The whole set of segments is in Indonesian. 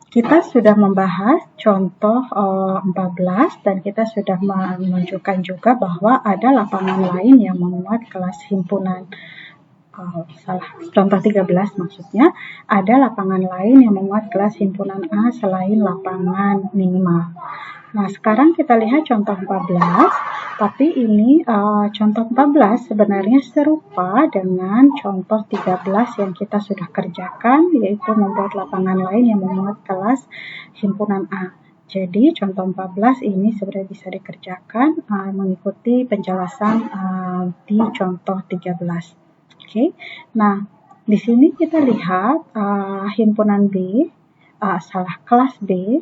Kita sudah membahas contoh 14 dan kita sudah menunjukkan juga bahwa ada lapangan lain yang memuat kelas himpunan contoh 13 maksudnya, ada lapangan lain yang memuat kelas himpunan A selain lapangan minimal. Nah, sekarang kita lihat contoh 14, tapi ini contoh 14 sebenarnya serupa dengan contoh 13 yang kita sudah kerjakan, yaitu membuat lapangan lain yang memuat kelas himpunan A. Jadi contoh 14 ini sebenarnya bisa dikerjakan mengikuti penjelasan di contoh 13. Oke. Nah, di sini kita lihat himpunan B, kelas B,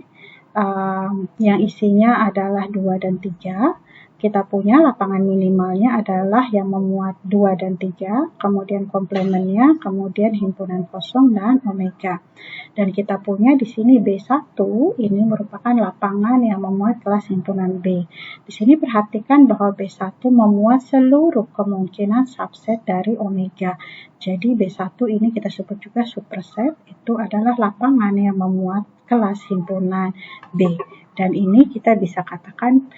yang isinya adalah 2 dan 3. Kita punya lapangan minimalnya adalah yang memuat 2 dan 3, kemudian komplemennya, kemudian himpunan kosong dan omega. Dan kita punya di sini B1 ini merupakan lapangan yang memuat kelas himpunan B. Di sini perhatikan bahwa B1 memuat seluruh kemungkinan subset dari omega. Jadi B1 ini kita sebut juga superset, itu adalah lapangan yang memuat kelas himpunan B. Dan ini kita bisa katakan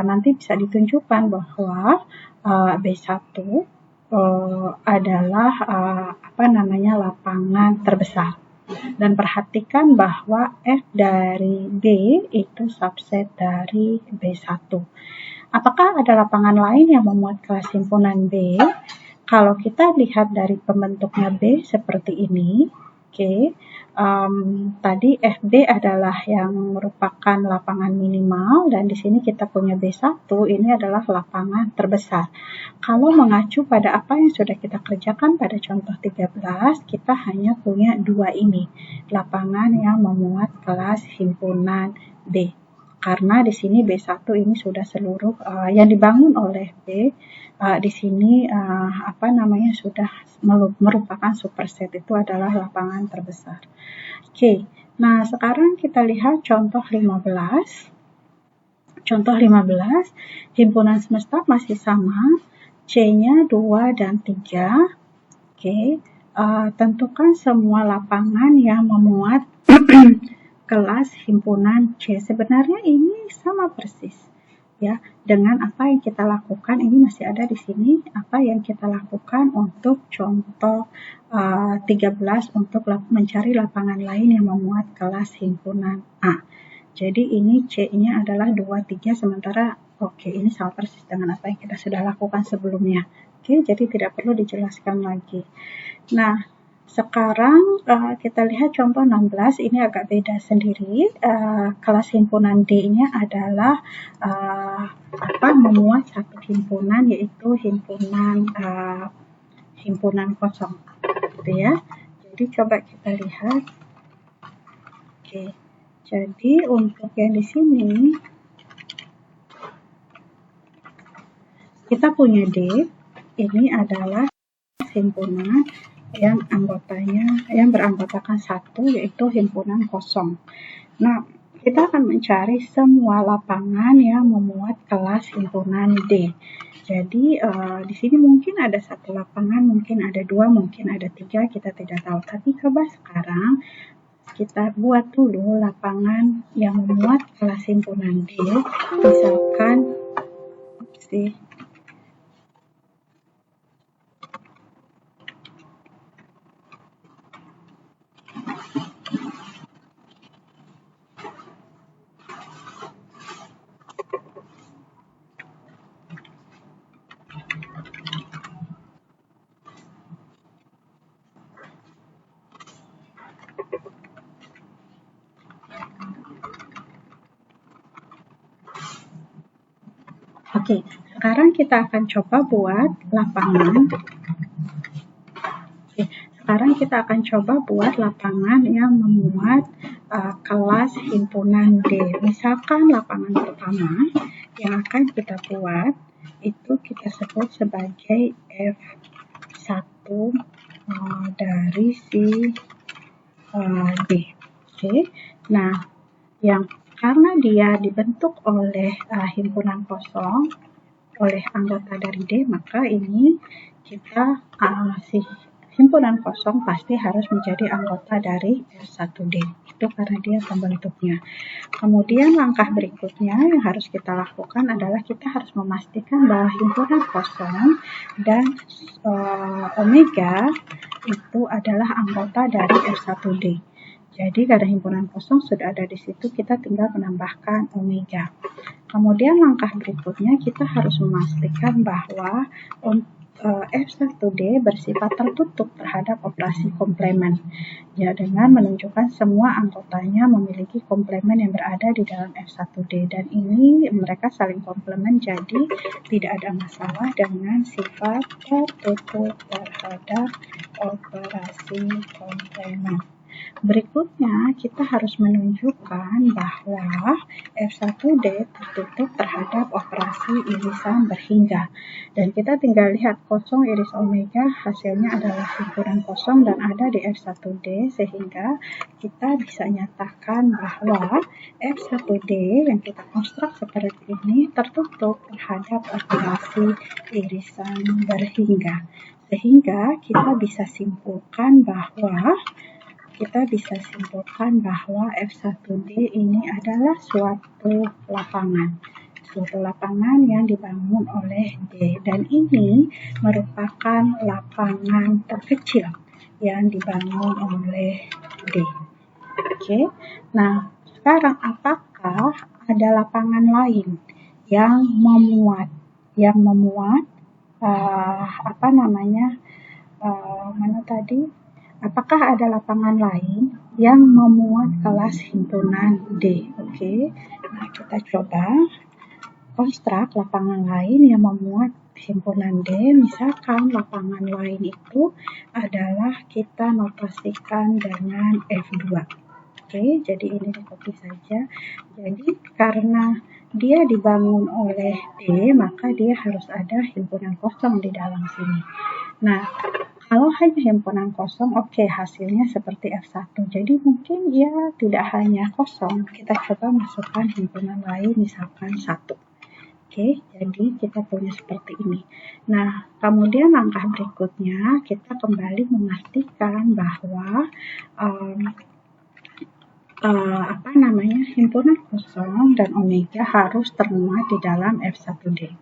nanti bisa ditunjukkan bahwa B1 adalah lapangan terbesar. Dan perhatikan bahwa F dari B itu subset dari B1. Apakah ada lapangan lain yang memuat kelas himpunan B? Kalau kita lihat dari pembentuknya B seperti ini, tadi FB adalah yang merupakan lapangan minimal dan di sini kita punya B1, ini adalah lapangan terbesar. Kalau mengacu pada apa yang sudah kita kerjakan pada contoh 13, kita hanya punya dua ini, lapangan yang memuat kelas himpunan B. Karena di sini B1 ini sudah seluruh yang dibangun oleh B di sini sudah merupakan superset, itu adalah lapangan terbesar. Oke, nah sekarang kita lihat contoh 15. Contoh 15, himpunan semesta masih sama, C-nya 2 dan 3. Tentukan semua lapangan yang memuat kelas himpunan C. Sebenarnya ini sama persis ya dengan apa yang kita lakukan. Ini masih ada di sini apa yang kita lakukan untuk contoh 13 untuk mencari lapangan lain yang memuat kelas himpunan A. Jadi ini C-nya adalah 2, 3, sementara ini sama persis dengan apa yang kita sudah lakukan sebelumnya. Jadi tidak perlu dijelaskan lagi. Nah, sekarang kita lihat contoh 16, ini agak beda sendiri. Kelas himpunan D-nya adalah memuat satu himpunan, yaitu himpunan kosong, gitu ya. Jadi coba kita lihat. Jadi untuk yang di sini kita punya D, ini adalah himpunan yang beranggotakan satu, yaitu himpunan kosong. Nah, kita akan mencari semua lapangan yang memuat kelas himpunan D. Jadi di sini mungkin ada satu lapangan, mungkin ada dua, mungkin ada tiga, kita tidak tahu. Tapi coba sekarang kita buat dulu lapangan yang memuat kelas himpunan D. Misalkan sekarang kita akan coba buat lapangan. Sekarang kita akan coba buat lapangan yang memuat kelas himpunan D. Misalkan lapangan pertama yang akan kita buat itu kita sebut sebagai F1 dari si B. Nah, karena dia dibentuk oleh himpunan kosong oleh anggota dari D, maka ini kita himpunan kosong pasti harus menjadi anggota dari F1D. Itu karena dia pembentuknya. Kemudian langkah berikutnya yang harus kita lakukan adalah kita harus memastikan bahwa himpunan kosong dan omega itu adalah anggota dari F1D. Jadi karena himpunan kosong sudah ada di situ, kita tinggal menambahkan omega. Kemudian langkah berikutnya kita harus memastikan bahwa F1D bersifat tertutup terhadap operasi komplemen, ya, dengan menunjukkan semua anggotanya memiliki komplemen yang berada di dalam F1D, dan ini mereka saling komplemen, jadi tidak ada masalah dengan sifat tertutup terhadap operasi komplemen. Berikutnya, kita harus menunjukkan bahwa F1D tertutup terhadap operasi irisan berhingga. Dan kita tinggal lihat kosong iris omega, hasilnya adalah himpunan kosong dan ada di F1D, sehingga kita bisa nyatakan bahwa F1D yang kita konstruk seperti ini tertutup terhadap operasi irisan berhingga. Sehingga kita bisa simpulkan bahwa F1D ini adalah suatu lapangan yang dibangun oleh D, dan ini merupakan lapangan terkecil yang dibangun oleh D. Oke. Nah, sekarang apakah ada lapangan lain yang memuat Apakah ada lapangan lain yang memuat kelas himpunan D? Oke. Nah, kita coba konstruk lapangan lain yang memuat himpunan D. Misalkan lapangan lain itu adalah kita notasikan dengan F2. Oke, jadi ini di-copy saja. Jadi karena dia dibangun oleh D, maka dia harus ada himpunan kosong di dalam sini. Nah, kalau hanya himpunan kosong, oke, hasilnya seperti F1. Jadi mungkin ya tidak hanya kosong, kita coba masukkan himpunan lain, misalkan 1. Oke, jadi kita punya seperti ini. Nah, kemudian langkah berikutnya kita kembali memastikan bahwa himpunan kosong dan omega harus termuat di dalam F1D.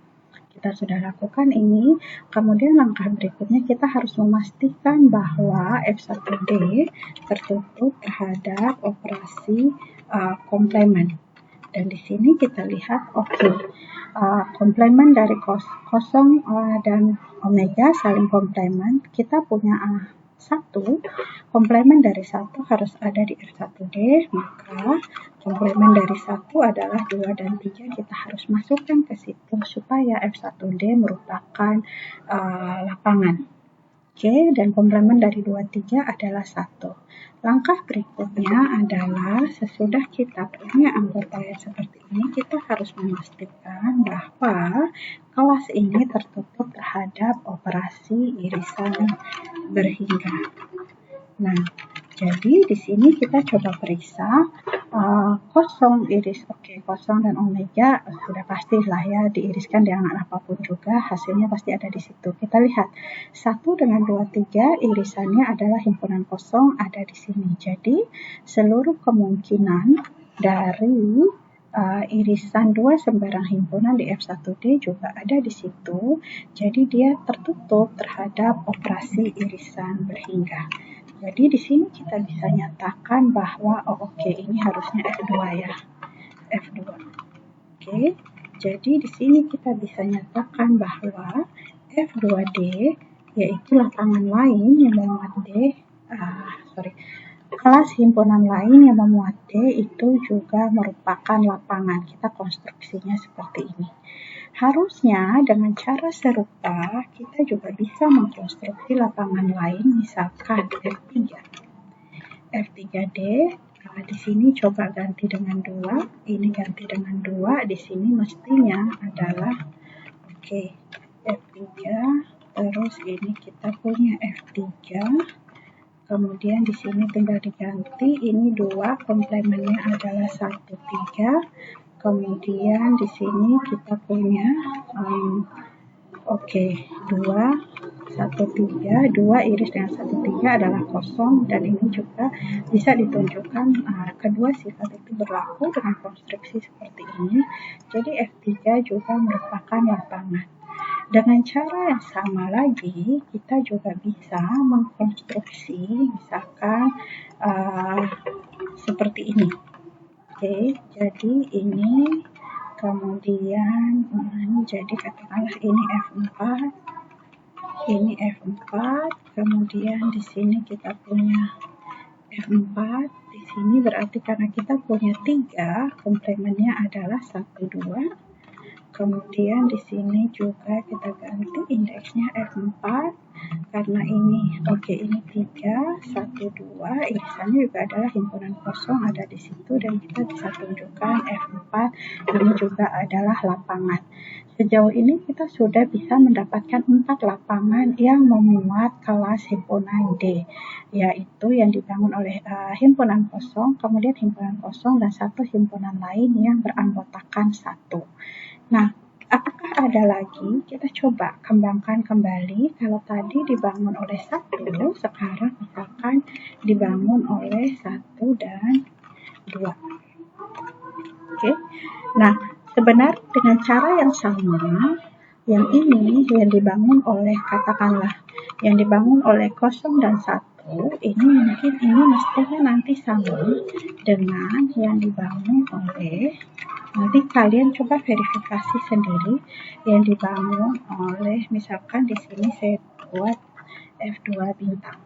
Kita sudah lakukan ini, kemudian langkah berikutnya kita harus memastikan bahwa F1D tertutup terhadap operasi komplemen. Dan di sini kita lihat, komplemen dari kosong dan omega saling komplemen. Kita punya 1, komplemen dari 1 harus ada di F1D, maka komplemen dari 1 adalah 2 dan 3, kita harus masukkan ke situ supaya F1D merupakan lapangan. Oke, dan komplemen dari 2, 3 adalah 1. Langkah berikutnya adalah sesudah kita punya anggota yang seperti ini, kita harus memastikan bahwa kelas ini tertutup terhadap operasi irisan berhingga. Nah, jadi di sini kita coba periksa kosong dan omega sudah pastilah ya diiriskan dengan apapun juga, hasilnya pasti ada di situ. Kita lihat 1 dengan 2, 3 irisannya adalah himpunan kosong ada di sini. Jadi seluruh kemungkinan dari irisan 2 sembarang himpunan di F1D juga ada di situ. Jadi dia tertutup terhadap operasi irisan berhingga. Jadi di sini kita bisa nyatakan bahwa ini harusnya F2 ya. F2. Oke. Jadi di sini kita bisa nyatakan bahwa F2D yaitu lapangan lain yang memuat kelas himpunan lain yang memuat D itu juga merupakan lapangan. Kita konstruksinya seperti ini. Harusnya dengan cara serupa kita juga bisa mengkonstruksi lapangan lain, misalkan F3. F3D, di sini coba ganti dengan 2, ini ganti dengan 2, di sini mestinya adalah F3, terus ini kita punya F3, kemudian di sini tinggal diganti, ini 2, komplemennya adalah 1, 3, kemudian di sini kita punya 2, 13, 2 iris dengan 13 adalah kosong, dan ini juga bisa ditunjukkan kedua sifat itu berlaku dengan konstruksi seperti ini. Jadi F3 juga merupakan lapangan. Dengan cara yang sama lagi, kita juga bisa mengkonstruksi misalkan seperti ini. Oke, jadi ini kemudian jadi katakanlah ini F4, ini F4, kemudian di sini kita punya F4, di sini berarti karena kita punya 3, komplemennya adalah 1, 2. Kemudian di sini juga kita ganti indeksnya F4, karena ini ini 3, 1, 2, irisannya juga adalah himpunan kosong ada di situ, dan kita bisa tunjukkan F4 ini juga adalah lapangan. Sejauh ini kita sudah bisa mendapatkan 4 lapangan yang memuat kelas himpunan D, yaitu yang dibangun oleh himpunan kosong, kemudian himpunan kosong, dan satu himpunan lain yang beranggotakan 1. Nah, apakah ada lagi? Kita coba kembangkan kembali. Kalau tadi dibangun oleh 1, sekarang misalkan dibangun oleh 1 dan 2. Oke. Nah, sebenarnya dengan cara yang sama, yang ini yang dibangun oleh, katakanlah, yang dibangun oleh 0 dan 1, ini mungkin ini mestinya nanti sama dengan yang dibangun oleh, nanti kalian coba verifikasi sendiri, yang dibangun oleh, misalkan di sini saya buat F2 bintang.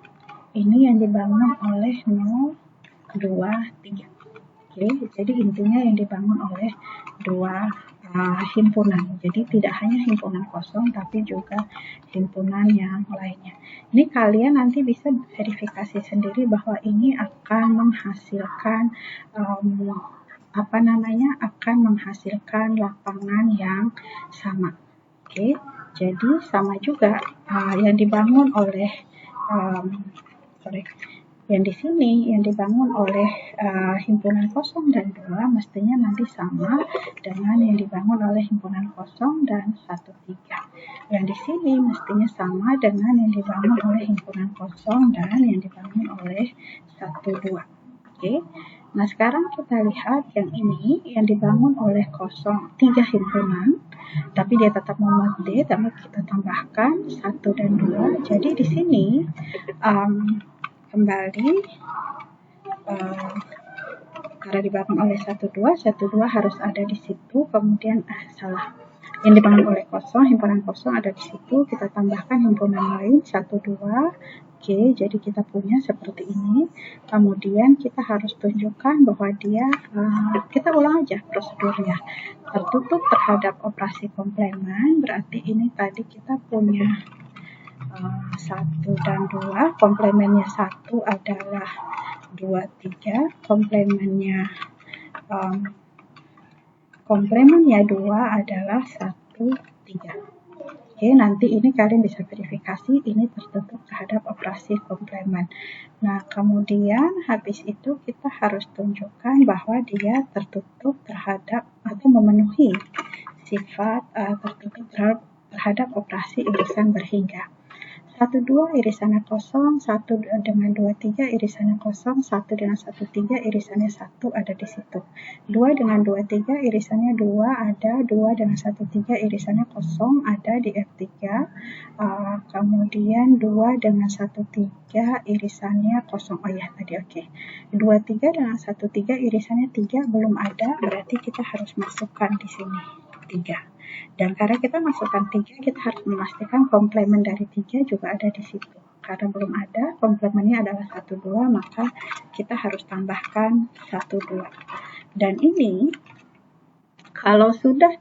Ini yang dibangun oleh 0, 2, 3. Oke, jadi intinya yang dibangun oleh 2 himpunan. Jadi tidak hanya himpunan kosong, tapi juga himpunan yang lainnya. Ini kalian nanti bisa verifikasi sendiri bahwa ini akan menghasilkan akan menghasilkan lapangan yang sama. Oke, jadi sama juga yang dibangun oleh yang di sini yang dibangun oleh himpunan kosong dan 2 mestinya nanti sama dengan yang dibangun oleh himpunan kosong dan 1, 3. Yang di sini mestinya sama dengan yang dibangun oleh himpunan kosong dan yang dibangun oleh 1, 2. Oke. Nah, sekarang kita lihat yang ini yang dibangun oleh 3 himpunan, tapi dia tetap memuat D, tapi kita tambahkan 1 dan 2. Jadi di sini kembali karena dibangun oleh 1, 2 harus ada di situ, kemudian yang dibangun oleh himpunan kosong ada di situ, kita tambahkan himpunan lain 1, 2. Oke, jadi kita punya seperti ini. Kemudian kita harus tunjukkan bahwa dia, kita ulang aja prosedurnya, tertutup terhadap operasi komplemen. Berarti ini tadi kita punya 1 dan 2, komplemennya 1 adalah 2, 3, komplemennya 2 adalah 1, 3. Oke, nanti ini kalian bisa verifikasi ini tertutup terhadap operasi komplemen. Nah, kemudian habis itu kita harus tunjukkan bahwa dia tertutup terhadap atau memenuhi sifat tertutup terhadap operasi irisan berhingga. 1, 2 irisannya kosong, 1 dengan 2, 3 irisannya kosong, 1 dengan 1, 3 irisannya 1 ada di situ. 2 dengan 2, 3 irisannya 2 ada, 2 dengan 1, 3 irisannya kosong ada di F3. Kemudian 2 dengan 1, 3 irisannya kosong. Oh ya, tadi oke. 2, 3 dengan 1, 3 irisannya 3 belum ada, berarti kita harus masukkan di sini 3. Dan karena kita masukkan 3, kita harus memastikan komplemen dari 3 juga ada di situ. Karena belum ada, komplemennya adalah 1, 2, maka kita harus tambahkan 1, 2. Dan ini, kalau sudah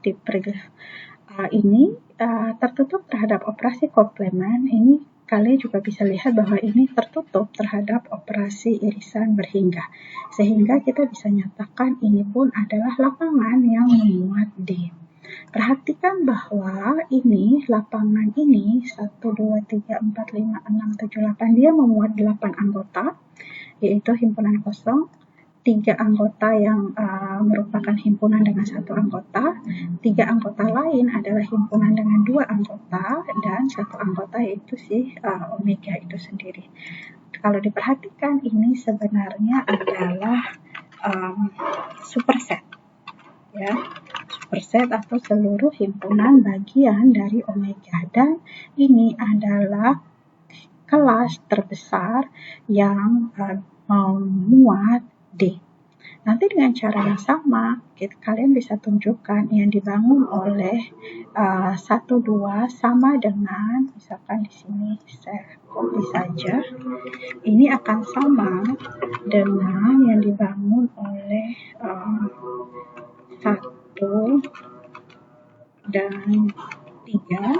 tertutup terhadap operasi komplemen, ini kalian juga bisa lihat bahwa ini tertutup terhadap operasi irisan berhingga. Sehingga kita bisa nyatakan ini pun adalah lapangan yang memuat D. Perhatikan bahwa ini lapangan ini 1, 2, 3, 4, 5, 6, 7, 8 dia memuat 8 anggota, yaitu himpunan kosong, 3 anggota yang merupakan himpunan dengan 1 anggota, 3 anggota lain adalah himpunan dengan 2 anggota, dan 1 anggota yaitu si omega itu sendiri. Kalau diperhatikan, ini sebenarnya adalah superset, ya, superset atau seluruh himpunan bagian dari omega, dan ini adalah kelas terbesar yang memuat D. Nanti dengan cara yang sama, kalian bisa tunjukkan yang dibangun oleh 1, 2 sama dengan, misalkan di sini saya copy saja, ini akan sama dengan yang dibangun oleh 1 dan 3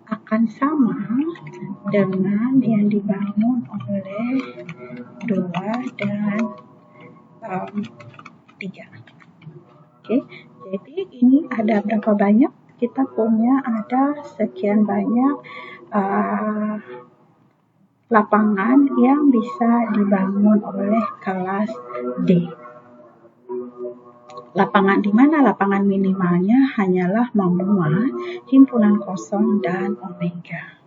akan sama dengan yang dibangun oleh 2 dan 3. Oke, jadi ini ada berapa banyak? Kita punya ada sekian banyak lapangan yang bisa dibangun oleh kelas D. Lapangan di mana? Lapangan minimalnya hanyalah memuat himpunan kosong dan omega.